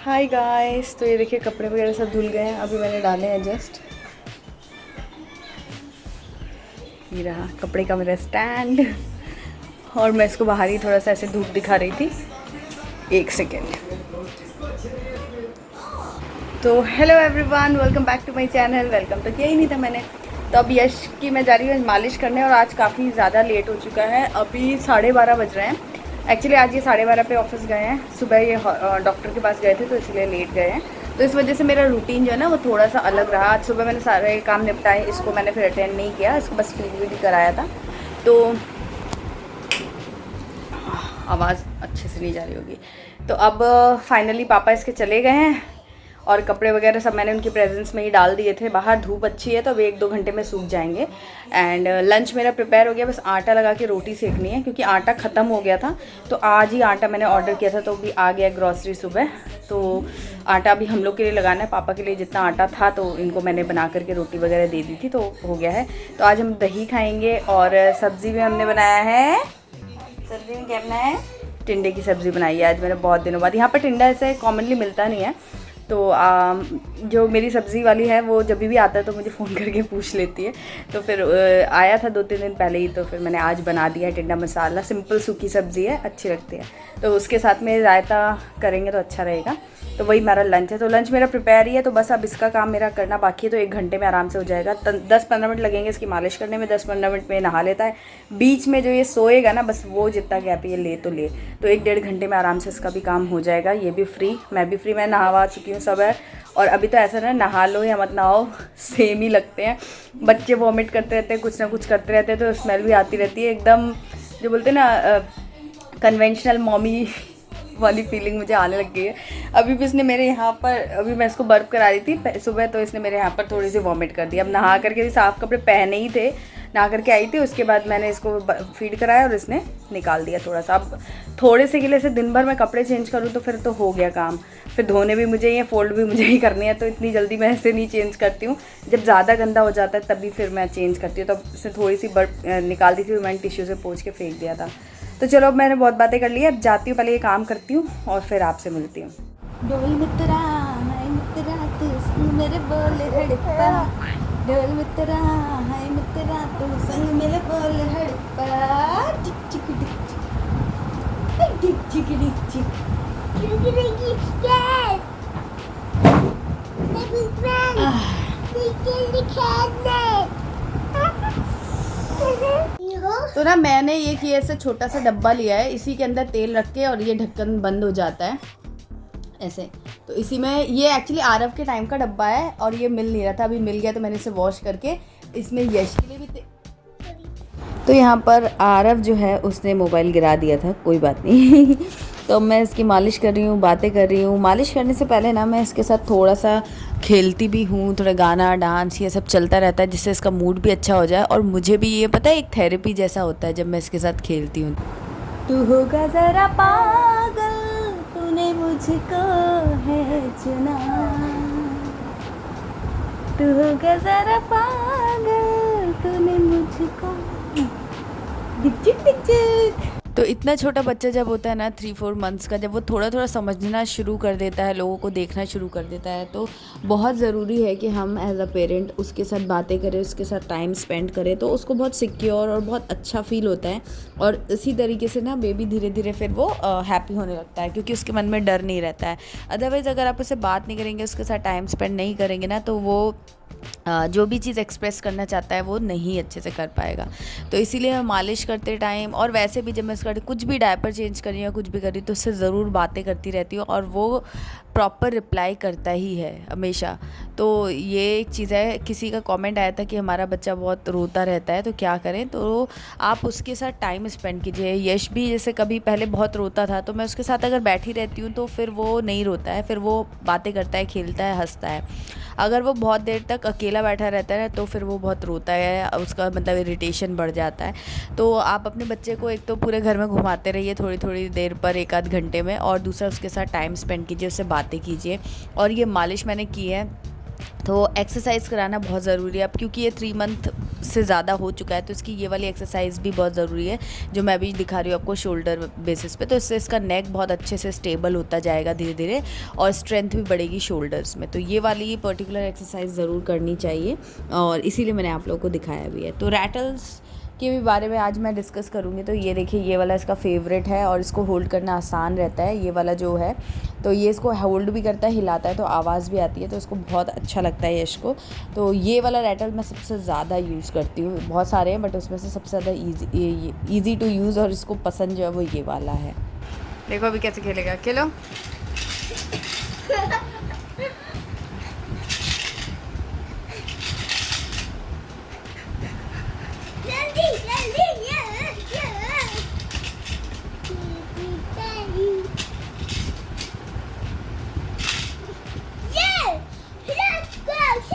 Hi guys, तो ये देखिए कपड़े वगैरह सब धुल गए हैं। अभी मैंने डाले हैं जस्ट। ये रहा कपड़े का मेरा स्टैंड और मैं इसको बाहर ही थोड़ा सा ऐसे धूप दिखा रही थी। एक सेकेंड। तो hello everyone, welcome back to my channel. Welcome तो किया ही नहीं था मैंने। तो अब यश की मैं जा रही हूँ मालिश करने और आज काफ़ी ज़्यादा लेट हो चुका है। अभी 12:30 बज रहे हैं। एक्चुअली आज ये 12:30 पे ऑफिस गए हैं। सुबह ये डॉक्टर के पास गए थे तो इसलिए लेट गए हैं। तो इस वजह से मेरा रूटीन जो है ना वो थोड़ा सा अलग रहा। आज सुबह मैंने सारे काम निपटाए, इसको मैंने फिर अटेंड नहीं किया, इसको बस फीड कराया था। तो आवाज़ अच्छे से नहीं जा रही होगी। तो अब फाइनली पापा इसके चले गए हैं और कपड़े वगैरह सब मैंने उनकी प्रेजेंस में ही डाल दिए थे। बाहर धूप अच्छी है तो अब 1-2 घंटे में सूख जाएंगे। एंड लंच मेरा प्रिपेयर हो गया, बस आटा लगा के रोटी सेकनी है क्योंकि आटा ख़त्म हो गया था। तो आज ही आटा मैंने ऑर्डर किया था तो अभी आ गया ग्रॉसरी सुबह। तो आटा अभी हम लोग के लिए लगाना है, पापा के लिए जितना आटा था तो इनको मैंने बना करके रोटी वगैरह दे दी थी तो हो गया है। तो आज हम दही खाएँगे और सब्ज़ी में हमने बनाया है, सब्ज़ी में क्या बनाया है, टिंडे की सब्ज़ी बनाई है आज मैंने बहुत दिनों बाद। यहाँ पर टिंडा ऐसे कॉमनली मिलता नहीं है। तो जो मेरी सब्ज़ी वाली है वो जब भी आता है तो मुझे फ़ोन करके पूछ लेती है। तो फिर आया था 2-3 दिन पहले ही, तो फिर मैंने आज बना दिया है टिंडा मसाला। सिंपल सूखी सब्ज़ी है, अच्छी लगती है। तो उसके साथ में रायता करेंगे तो अच्छा रहेगा। तो वही मेरा लंच है। तो लंच मेरा प्रिपेयर ही है, तो बस अब इसका काम मेरा करना बाकी है। तो 1 घंटे में आराम से हो जाएगा। 10-15 मिनट लगेंगे इसकी मालिश करने में, 10-15 मिनट में नहा लेता है। बीच में जो ये सोएगा ना, बस वो जितना गैप ये ले तो ले, तो 1-1.5 घंटे में आराम से इसका भी काम हो जाएगा। ये भी फ्री, मैं भी फ्री, मैं नहावा चुकी हूँ सब है। और अभी तो ऐसा ना, नहा लो या मत नहाओ सेम ही लगते हैं। बच्चे वॉमिट करते रहते हैं, कुछ ना कुछ करते रहते हैं, तो स्मेल भी आती रहती है एकदम। जो बोलते हैं ना कन्वेंशनल मॉमी वाली फीलिंग मुझे आने लग गई है। अभी भी इसने मेरे यहाँ पर, अभी मैं इसको बर्फ करा रही थी सुबह, तो इसने मेरे यहाँ पर थोड़ी सी वॉमिट कर दी। अब नहा करके भी साफ़ कपड़े पहने ही थे, नहा करके आई थी, उसके बाद मैंने इसको फीड कराया और इसने निकाल दिया थोड़ा सा। अब थोड़े से के लिए से दिन भर मैं कपड़े चेंज करूँ तो फिर तो हो गया काम। फिर धोने भी मुझे ही, फोल्ड भी मुझे ही करनी है, तो इतनी जल्दी मैं ऐसे नहीं चेंज करती हूँ। जब ज़्यादा गंदा हो जाता है तभी फिर मैं चेंज करती हूँ। तो इसने थोड़ी सी बर्फ निकाल दी थी, मैंने टिश्यू से पोंछ के फेंक दिया था। तो चलो अब मैंने बहुत बातें कर ली है, अब जाती हूँ, पहले ये काम करती हूँ और फिर आपसे मिलती हूँ। डोल मित्रा हाय मित्रा तू संग मेरे बोले हड़प्पा, डोल मित्रा हाय मित्रा तू संग मेरे बोले हड़प्पा, टिक टिक टिक टिक टिक टिक टिक टिक तो ना मैंने ये किया, ऐसे छोटा सा डब्बा लिया है, इसी के अंदर तेल रख के और ये ढक्कन बंद हो जाता है ऐसे। तो इसी में, ये एक्चुअली आरव के टाइम का डब्बा है और ये मिल नहीं रहा था, अभी मिल गया तो मैंने इसे वॉश करके इसमें यश के लिए भी तो यहाँ पर आरव जो है उसने मोबाइल गिरा दिया था, कोई बात नहीं। तो मैं इसकी मालिश कर रही हूँ, बातें कर रही हूँ। मालिश करने से पहले ना मैं इसके साथ थोड़ा सा खेलती भी हूँ, थोड़ा गाना डांस ये सब चलता रहता है जिससे इसका मूड भी अच्छा हो जाए। और मुझे भी ये पता है, एक थेरेपी जैसा होता है जब मैं इसके साथ खेलती हूँ। तू होगा ज़रा पागल, तूने मुझको है चुना, तू होगा ज़रा पागल, तूने मुझको दिख चिक दिख चिक। तो इतना छोटा बच्चा जब होता है ना, 3-4 मंथ्स का, जब वो थोड़ा थोड़ा समझना शुरू कर देता है, लोगों को देखना शुरू कर देता है, तो बहुत ज़रूरी है कि हम एज अ पेरेंट उसके साथ बातें करें, उसके साथ टाइम स्पेंड करें, तो उसको बहुत सिक्योर और बहुत अच्छा फील होता है। और इसी तरीके से ना बेबी धीरे धीरे फिर वो हैप्पी होने लगता है क्योंकि उसके मन में डर नहीं रहता है। अदरवाइज़ अगर आप उससे बात नहीं करेंगे, उसके साथ टाइम स्पेंड नहीं करेंगे ना, तो वो जो भी चीज़ एक्सप्रेस करना चाहता है वो नहीं अच्छे से कर पाएगा। तो इसीलिए मैं मालिश करते टाइम और वैसे भी जब मैं इसका कुछ भी डायपर चेंज कर रही हूँ, कुछ भी कर रही हूँ, तो उससे ज़रूर बातें करती रहती हूँ और वो प्रॉपर रिप्लाई करता ही है हमेशा। तो ये एक चीज़ है। किसी का कमेंट आया था कि हमारा बच्चा बहुत रोता रहता है तो क्या करें, तो आप उसके साथ टाइम स्पेंड कीजिए। यश भी जैसे कभी पहले बहुत रोता था, तो मैं उसके साथ अगर बैठी रहती हूँ तो फिर वो नहीं रोता है, फिर वो बातें करता है, खेलता है, हंसता है। अगर वो बहुत देर तक अकेला बैठा रहता है तो फिर वो बहुत रोता है, उसका मतलब इरिटेशन बढ़ जाता है। तो आप अपने बच्चे को एक तो पूरे घर में घुमाते रहिए थोड़ी थोड़ी देर पर, 1-आध घंटे में, और दूसरा उसके साथ टाइम स्पेंड कीजिए, उससे बातें कीजिए। और ये मालिश मैंने की है, तो एक्सरसाइज कराना बहुत ज़रूरी है अब, क्योंकि ये 3 मंथ से ज़्यादा हो चुका है, तो इसकी ये वाली एक्सरसाइज भी बहुत ज़रूरी है जो मैं अभी दिखा रही हूँ आपको शोल्डर बेसिस पे। तो इससे इसका नेक बहुत अच्छे से स्टेबल होता जाएगा धीरे धीरे और स्ट्रेंथ भी बढ़ेगी शोल्डर्स में। तो ये वाली पर्टिकुलर एक्सरसाइज ज़रूर करनी चाहिए और इसीलिए मैंने आप लोगों को दिखाया भी है। तो रैटल्स के भी बारे में आज मैं डिस्कस करूँगी। तो ये देखिए, ये वाला इसका फेवरेट है और इसको होल्ड करना आसान रहता है, ये वाला जो है। तो ये इसको होल्ड भी करता है, हिलाता है तो आवाज़ भी आती है, तो इसको बहुत अच्छा लगता है यश को। तो ये वाला रैटल मैं सबसे ज़्यादा यूज़ करती हूँ, बहुत सारे हैं बट उसमें से सबसे ज़्यादा ईजी टू यूज़ और इसको पसंद जो है वो ये वाला है। देखो अभी कैसे खेलेगा, खेलो।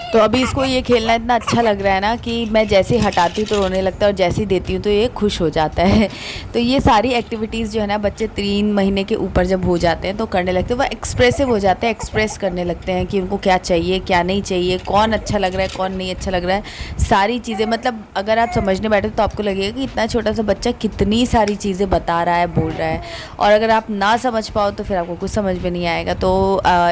तो अभी इसको ये खेलना इतना अच्छा लग रहा है ना कि मैं जैसे ही हटाती हूँ तो रोने लगता है और जैसे ही देती हूँ तो ये खुश हो जाता है। तो ये सारी एक्टिविटीज़ जो है ना, बच्चे 3 महीने के ऊपर जब हो जाते हैं तो करने लगते हैं, वो एक्सप्रेसिव हो जाते हैं, एक्सप्रेस करने लगते हैं कि उनको क्या चाहिए क्या नहीं चाहिए, कौन अच्छा लग रहा है कौन नहीं अच्छा लग रहा है, सारी चीज़ें। मतलब अगर आप समझने बैठे तो आपको लगेगा कि इतना छोटा सा बच्चा कितनी सारी चीज़ें बता रहा है, बोल रहा है, और अगर आप ना समझ पाओ तो फिर आपको कुछ समझ में नहीं आएगा। तो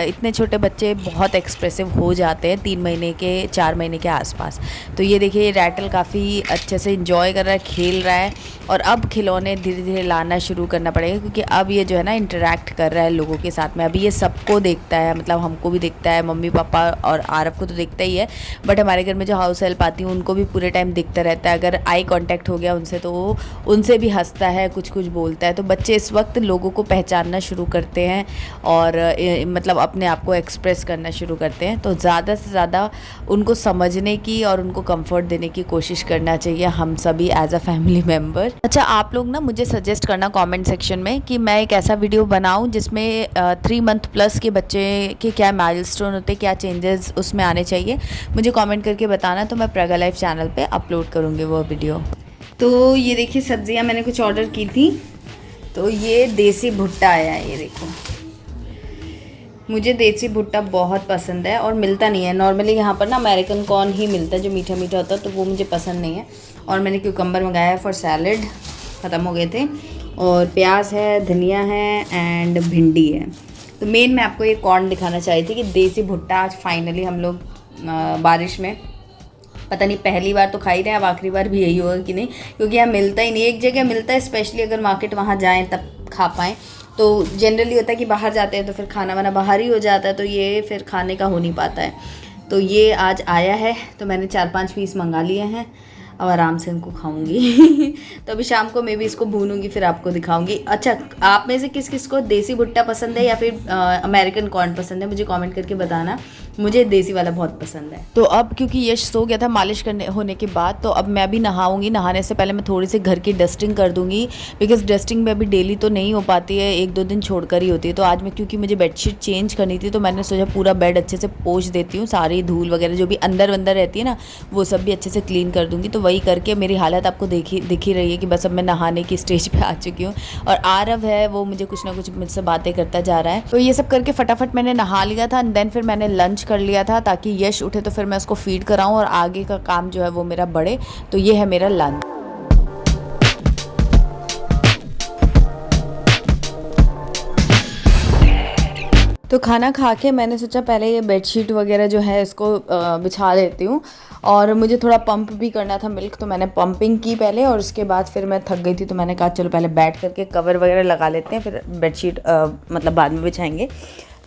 इतने छोटे बच्चे बहुत एक्सप्रेसिव हो जाते हैं 3 महीने के 4 महीने के आसपास। तो ये देखिए, ये रैटल काफ़ी अच्छे से इंजॉय कर रहा है, खेल रहा है। और अब खिलौने धीरे धीरे लाना शुरू करना पड़ेगा क्योंकि अब ये जो है ना इंटरेक्ट कर रहा है लोगों के साथ में। अभी ये सबको देखता है, मतलब हमको भी देखता है, मम्मी पापा और आरव को तो देखता ही है, बट हमारे घर में जो हाउस हेल्प आती है उनको भी पूरे टाइम दिखता रहता है। अगर आई कांटेक्ट हो गया उनसे तो वो उनसे भी हंसता है, कुछ कुछ बोलता है। तो बच्चे इस वक्त लोगों को पहचानना शुरू करते हैं और मतलब अपने आप को एक्सप्रेस करना शुरू करते हैं। तो ज़्यादा से ज़्यादा उनको समझने की और उनको कंफर्ट देने की कोशिश करना चाहिए हम सभी एज अ फैमिली मेम्बर। अच्छा, आप लोग ना मुझे सजेस्ट करना कमेंट सेक्शन में कि मैं एक ऐसा वीडियो बनाऊं जिसमें 3 मंथ प्लस के बच्चे के क्या माइलस्टोन होते, क्या चेंजेस उसमें आने चाहिए, मुझे कमेंट करके बताना। तो मैं प्रगा लाइफ चैनल पे अपलोड करूँगी वो वीडियो। तो ये देखिए, सब्जियाँ मैंने कुछ ऑर्डर की थी। तो ये देसी भुट्टा आया है, ये देखो। मुझे देसी भुट्टा बहुत पसंद है और मिलता नहीं है नॉर्मली, यहाँ पर ना अमेरिकन कॉर्न ही मिलता है जो मीठा मीठा होता है, तो वो मुझे पसंद नहीं है। और मैंने क्यूकम्बर मंगाया है फॉर सैलड, ख़त्म हो गए थे। और प्याज है, धनिया है एंड भिंडी है। तो मेन मैं आपको ये कॉर्न दिखाना चाह रही थी कि देसी भुट्टा आज फाइनली हम लोग बारिश में, पता नहीं पहली बार तो खा ही रहे हैं, अब आखिरी बार भी यही होगा कि नहीं, क्योंकि यहाँ मिलता ही नहीं। एक जगह मिलता है, स्पेशली अगर मार्केट वहाँ जाएँ तब खा पाएँ। तो जनरली होता है कि बाहर जाते हैं तो फिर खाना वाना बाहर ही हो जाता है, तो ये फिर खाने का हो नहीं पाता है। तो ये आज आया है, तो मैंने 4-5 पीस मंगा लिए हैं, अब आराम से इनको खाऊंगी। तो अभी शाम को मैं भी इसको भूनूंगी, फिर आपको दिखाऊंगी। अच्छा, आप में से किस किस को देसी भुट्टा पसंद है या फिर अमेरिकन कॉर्न पसंद है, मुझे कमेंट करके बताना। मुझे देसी वाला बहुत पसंद है। तो अब क्योंकि यश सो गया था मालिश करने होने के बाद, तो अब मैं भी नहाऊंगी। नहाने से पहले मैं थोड़ी सी घर की डस्टिंग कर दूंगी, बिकॉज डस्टिंग में अभी डेली तो नहीं हो पाती है, 1-2 दिन छोड़कर ही होती है। तो आज मैं, क्योंकि मुझे बेडशीट चेंज करनी थी, तो मैंने सोचा पूरा बेड अच्छे से पोंछ देती हूँ, सारी धूल वगैरह जो भी अंदर रहती है ना, वो सब भी अच्छे से क्लीन कर दूँगी। तो वही करके मेरी हालत आपको दिख ही रही है कि बस अब मैं नहाने की स्टेज पे आ चुकी हूँ। और आरव है, वो मुझे कुछ ना कुछ मुझसे बातें करता जा रहा है। तो ये सब करके फटाफट मैंने नहा लिया था, एंड देन फिर मैंने लंच कर लिया था ताकि यश उठे तो फिर मैं उसको फीड कराऊँ और आगे का काम जो है वो मेरा बढ़े। तो ये है मेरा लंच। तो खाना खा के मैंने सोचा पहले ये बेडशीट वगैरह जो है इसको बिछा देती हूँ, और मुझे थोड़ा पंप भी करना था मिल्क, तो मैंने पंपिंग की पहले, और उसके बाद फिर मैं थक गई थी तो मैंने कहा चलो पहले बैठ करके कवर वगैरह लगा लेते हैं, फिर बेडशीट मतलब बाद में बिछाएंगे।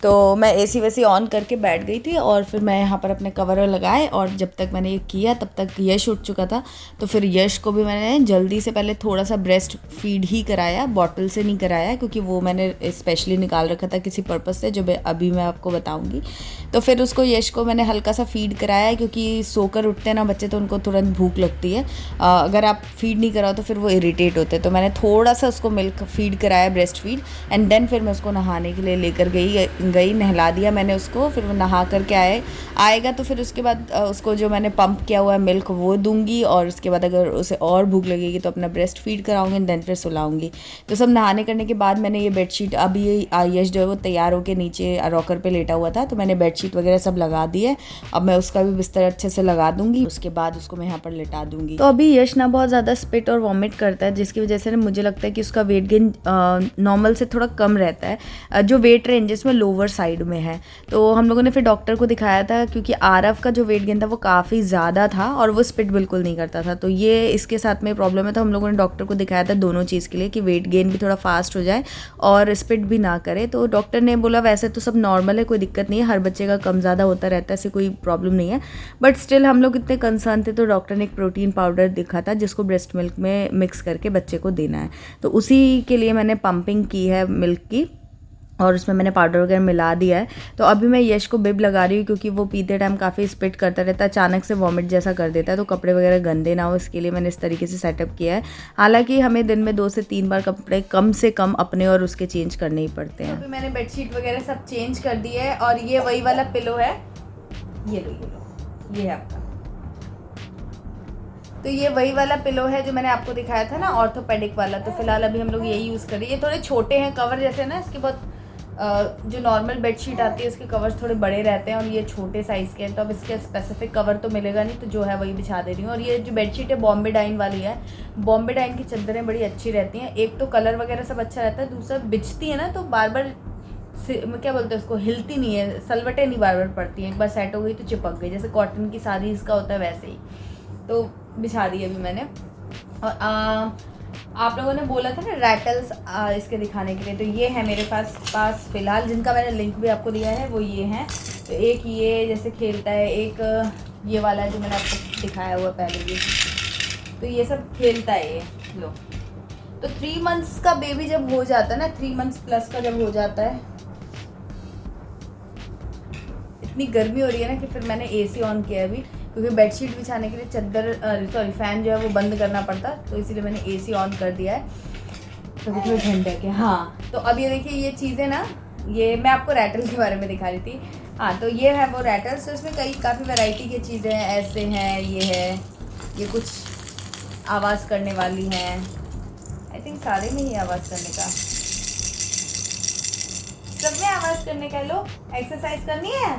तो मैं एसी वैसी ऑन करके बैठ गई थी और फिर मैं यहाँ पर अपने कवर लगाए, और जब तक मैंने ये किया तब तक यश उठ चुका था। तो फिर यश को भी मैंने जल्दी से पहले थोड़ा सा ब्रेस्ट फीड ही कराया, बॉटल से नहीं कराया, क्योंकि वो मैंने स्पेशली निकाल रखा था किसी पर्पज़ से जो अभी मैं आपको बताऊँगी। तो फिर उसको, यश को मैंने हल्का सा फीड कराया, क्योंकि सोकर उठते हैं ना बच्चे तो उनको तुरंत भूख लगती है। अगर आप फीड नहीं कराओ तो फिर वो इरिटेट होते हैं। तो मैंने थोड़ा सा उसको मिल्क फीड कराया, ब्रेस्ट फीड, एंड देन फिर मैं उसको नहाने के लिए लेकर गई गई, नहला दिया मैंने उसको, फिर वो नहा करके आएगा तो फिर उसके बाद उसको जो मैंने पंप किया हुआ है मिल्क वो दूंगी, और उसके बाद अगर उसे और भूख लगेगी तो अपना ब्रेस्ट फीड कराऊंगी, देन फिर सुलाऊंगी। तो सब नहाने करने के बाद मैंने ये बेडशीट, अभी ये यश जो है वो तैयार होकर नीचे रॉकर पे लेटा हुआ था, तो मैंने बेडशीट वगैरह सब लगा दी है। अब मैं उसका भी बिस्तर अच्छे से लगा दूंगी, उसके बाद उसको मैं यहाँ पर लेटा दूंगी। तो अभी यश ना बहुत ज़्यादा स्पिट और वॉमिट करता है, जिसकी वजह से ना मुझे लगता है कि उसका वेट गेन नॉर्मल से थोड़ा कम रहता है, जो वेट रेंजेस में लोअर साइड में है। तो हम लोगों ने फिर डॉक्टर को दिखाया था, क्योंकि आरव का जो वेट गेन था वो काफ़ी ज़्यादा था और वो स्पिट बिल्कुल नहीं करता था, तो ये इसके साथ में प्रॉब्लम है। तो हम लोगों ने डॉक्टर को दिखाया था दोनों चीज़ के लिए, कि वेट गेन भी थोड़ा फास्ट हो जाए और स्पिट भी ना करे। तो डॉक्टर ने बोला वैसे तो सब नॉर्मल है, कोई दिक्कत नहीं है, हर बच्चे का कम ज़्यादा होता रहता है, ऐसे कोई प्रॉब्लम नहीं है। बट स्टिल हम लोग इतने कंसर्न थे, तो डॉक्टर ने एक प्रोटीन पाउडर दिखा था जिसको ब्रेस्ट मिल्क में मिक्स करके बच्चे को देना है। तो उसी के लिए मैंने पंपिंग की है मिल्क की, और उसमें मैंने पाउडर वगैरह मिला दिया है। तो अभी मैं यश को बिब लगा रही हूँ, क्योंकि वो पीते टाइम काफ़ी स्पिट करता रहता है, अचानक से वॉमिट जैसा कर देता है, तो कपड़े वगैरह गंदे ना हो इसके लिए मैंने इस तरीके से सेटअप किया है। हालांकि हमें दिन में 2 से 3 बार कपड़े कम से कम अपने और उसके चेंज करने ही पड़ते हैं। तो अभी मैंने बेडशीट वगैरह सब चेंज कर दी है, और ये वही वाला पिलो है, ये लो, ये है आपका। तो ये वही वाला पिलो है जो मैंने आपको दिखाया था ना, ऑर्थोपेडिक वाला। तो फिलहाल अभी हम लोग यही यूज़ कर रहे हैं। ये थोड़े छोटे हैं कवर जैसे ना, इसके बहुत जो नॉर्मल बेडशीट आती है उसके कवर्स थोड़े बड़े रहते हैं और ये छोटे साइज़ के हैं, तो अब इसके स्पेसिफिक कवर तो मिलेगा नहीं, तो जो है वही बिछा दे रही हूँ। और ये जो बेडशीट है बॉम्बे डाइन वाली है। बॉम्बे डाइन की चादरें बड़ी अच्छी रहती हैं, एक तो कलर वगैरह सब अच्छा रहता है, दूसरा बिछती है ना तो बार बार क्या बोलते हैं उसको, हिलती नहीं है, सलवटें नहीं बार बार पड़ती हैं, एक बार सेट हो गई तो चिपक गई, जैसे कॉटन की साड़ीज़ का होता है वैसे ही। तो बिछा दी अभी मैंने। और आप लोगों ने बोला था ना रैटल्स इसके दिखाने के लिए, तो ये है मेरे पास फ़िलहाल, जिनका मैंने लिंक भी आपको दिया है, वो ये हैं। तो एक ये जैसे खेलता है, एक ये वाला है जो मैंने आपको दिखाया हुआ पहले भी, तो ये सब खेलता है ये लो। तो 3 मंथ्स का बेबी जब हो जाता है ना, 3 मंथ्स प्लस का जब हो जाता है, इतनी गर्मी हो रही है ना कि फिर मैंने AC ऑन किया है अभी, क्योंकि बेडशीट बिछाने के लिए फ़ैन जो है वो बंद करना पड़ता, तो इसीलिए मैंने AC ऑन कर दिया है, तो अभी थोड़ी ठंडक है। हाँ, तो अब ये देखिए ये चीज़ें ना, ये मैं आपको रैटल के बारे में दिखा रही थी। हाँ, तो ये है वो रैटल्स, तो इसमें काफ़ी वैरायटी की चीज़ें हैं, ऐसे हैं, ये है, ये कुछ आवाज़ करने वाली हैं, आई थिंक सारे में ही आवाज़ करने का, सब में आवाज़ करने का। लो एक्सरसाइज करनी है।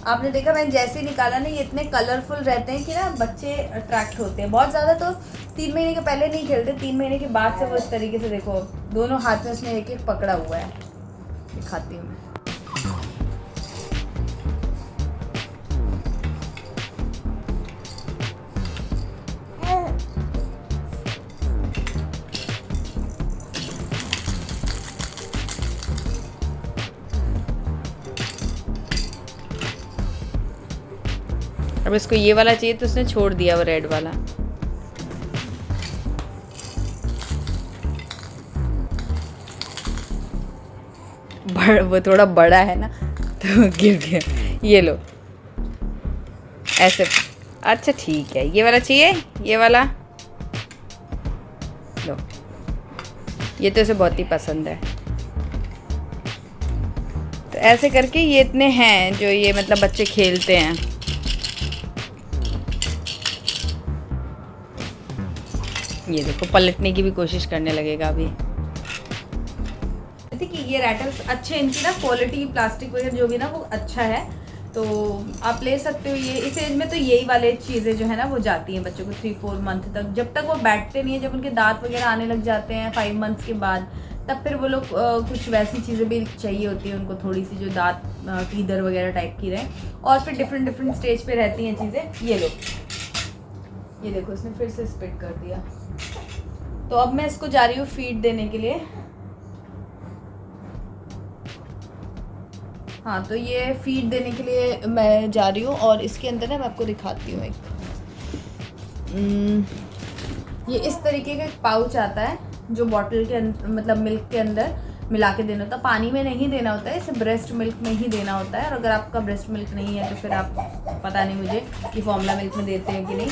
आपने देखा मैंने जैसे ही निकाला ना, ये इतने कलरफुल रहते हैं कि ना बच्चे अट्रैक्ट होते हैं बहुत ज़्यादा। तो 3 महीने के पहले नहीं खेलते, 3 महीने के बाद से वो इस तरीके से, देखो दोनों हाथ में उसने एक एक पकड़ा हुआ है, दिखाती हूँ मैं। अब इसको ये वाला चाहिए तो उसने छोड़ दिया वो रेड वाला। वो थोड़ा बड़ा है ना तो गिर गया। ये लो ऐसे, अच्छा ठीक है, ये वाला चाहिए, ये वाला लो, ये तो इसे बहुत ही पसंद है। तो ऐसे करके ये इतने हैं जो ये मतलब बच्चे खेलते हैं। ये देखो पलटने की भी कोशिश करने लगेगा अभी। देखिए ये रैटल्स अच्छे, इनकी ना क्वालिटी प्लास्टिक वगैरह जो भी ना वो अच्छा है, तो आप ले सकते हो। ये इस एज में तो यही वाले चीज़ें जो है ना वो जाती हैं बच्चों को 3-4 मंथ तक, जब तक वो बैठते नहीं है, जब उनके दांत वगैरह आने लग जाते हैं 5 मंथ्स के बाद, तब फिर वो लोग कुछ वैसी चीज़ें भी चाहिए होती है उनको, थोड़ी सी जो दांत टीदर वगैरह टाइप की रहे, और फिर डिफरेंट स्टेज पे रहती हैं चीज़ें। ये लो, ये देखो इसने फिर से स्पिट कर दिया। तो अब मैं इसको जा रही हूँ फीड देने के लिए। हाँ, तो ये फीड देने के लिए मैं जा रही हूँ, और इसके अंदर ना मैं आपको दिखाती हूँ एक, ये इस तरीके का एक पाउच आता है जो बॉटल के मतलब मिल्क के अंदर मिला के देना होता है। पानी में नहीं देना होता है, इसे ब्रेस्ट मिल्क में ही देना होता है। और अगर आपका ब्रेस्ट मिल्क नहीं है तो फिर आप, पता नहीं मुझे कि फॉर्मूला मिल्क में देते हैं कि नहीं,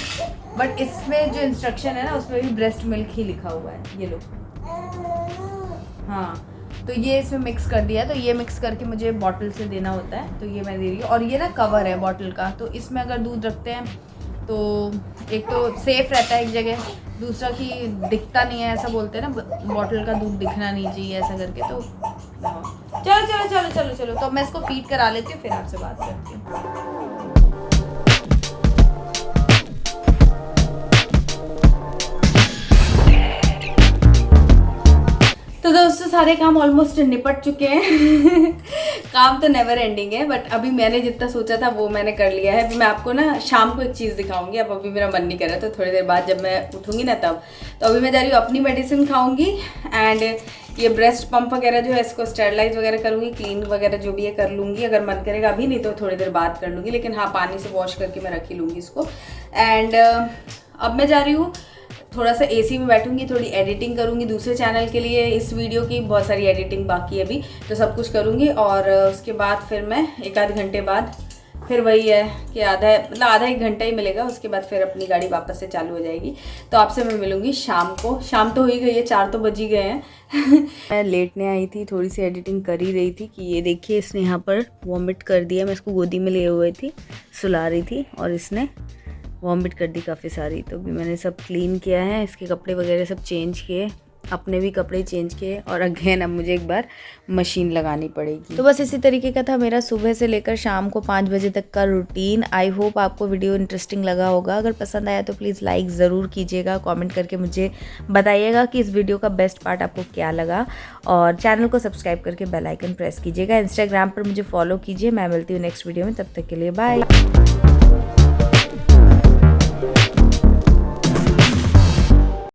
बट इसमें जो इंस्ट्रक्शन है ना उसमें भी ब्रेस्ट मिल्क ही लिखा हुआ है। ये लो, हाँ, तो ये इसमें मिक्स कर दिया है, तो ये मिक्स करके मुझे बॉटल से देना होता है, तो ये मैं दे रही हूँ। और ये ना कवर है बॉटल का, तो इसमें अगर दूध रखते हैं तो एक तो सेफ़ रहता है एक जगह, दूसरा कि दिखता नहीं है, ऐसा बोलते हैं ना बॉटल का दूध दिखना नहीं चाहिए ऐसा करके। तो चलो चलो चलो चलो चलो, तो मैं इसको फीड करा लेती हूँ, फिर आपसे बात करती हूँ। तो दोस्तों सारे काम ऑलमोस्ट निपट चुके हैं काम तो नेवर एंडिंग है, बट अभी मैंने जितना सोचा था वो मैंने कर लिया है। अभी मैं आपको ना शाम को एक चीज़ दिखाऊंगी, अब अभी मेरा मन नहीं कर रहा, तो थोड़ी देर बाद जब मैं उठूंगी ना तब। तो अभी मैं जा रही हूँ अपनी मेडिसिन खाऊंगी, एंड ये ब्रेस्ट पंप वगैरह जो है इसको स्टेरलाइज वगैरह करूँगी, क्लीन वगैरह जो भी है कर लूँगी, अगर मन करेगा। अभी नहीं तो थोड़ी देर बाद कर लूँगी, लेकिन हाँ पानी से वॉश करके मैं रख ही लूँगी इसको। एंड अब मैं जा रही हूँ थोड़ा सा एसी में बैठूंगी, थोड़ी एडिटिंग करूंगी दूसरे चैनल के लिए, इस वीडियो की बहुत सारी एडिटिंग बाकी है अभी, तो सब कुछ करूंगी। और उसके बाद फिर मैं एक आध घंटे बाद फिर वही है कि आधा एक घंटा ही मिलेगा, उसके बाद फिर अपनी गाड़ी वापस से चालू हो जाएगी। तो आपसे मैं मिलूंगी शाम को। शाम तो हो ही गई है, 4 तो बज ही गए हैं मैं लेटने आई थी, थोड़ी सी एडिटिंग कर ही रही थी कि ये देखिए इसने यहाँ पर वॉमिट कर दिया। मैं इसको गोदी में लिए हुए थी, सुला रही थी, और इसने वॉमिट कर दी काफ़ी सारी। तो भी मैंने सब क्लीन किया है, इसके कपड़े वगैरह सब चेंज किए, अपने भी कपड़े चेंज किए, और अगेन अब मुझे एक बार मशीन लगानी पड़ेगी। तो बस इसी तरीके का था मेरा सुबह से लेकर शाम को 5 बजे तक का रूटीन। आई होप आपको वीडियो इंटरेस्टिंग लगा होगा। अगर पसंद आया तो प्लीज़ लाइक ज़रूर कीजिएगा, कमेंट करके मुझे बताइएगा कि इस वीडियो का बेस्ट पार्ट आपको क्या लगा, और चैनल को सब्सक्राइब करके बेल आइकन प्रेस कीजिएगा। इंस्टाग्राम पर मुझे फॉलो कीजिए। मैं मिलती हूँ नेक्स्ट वीडियो में, तब तक के लिए बाय।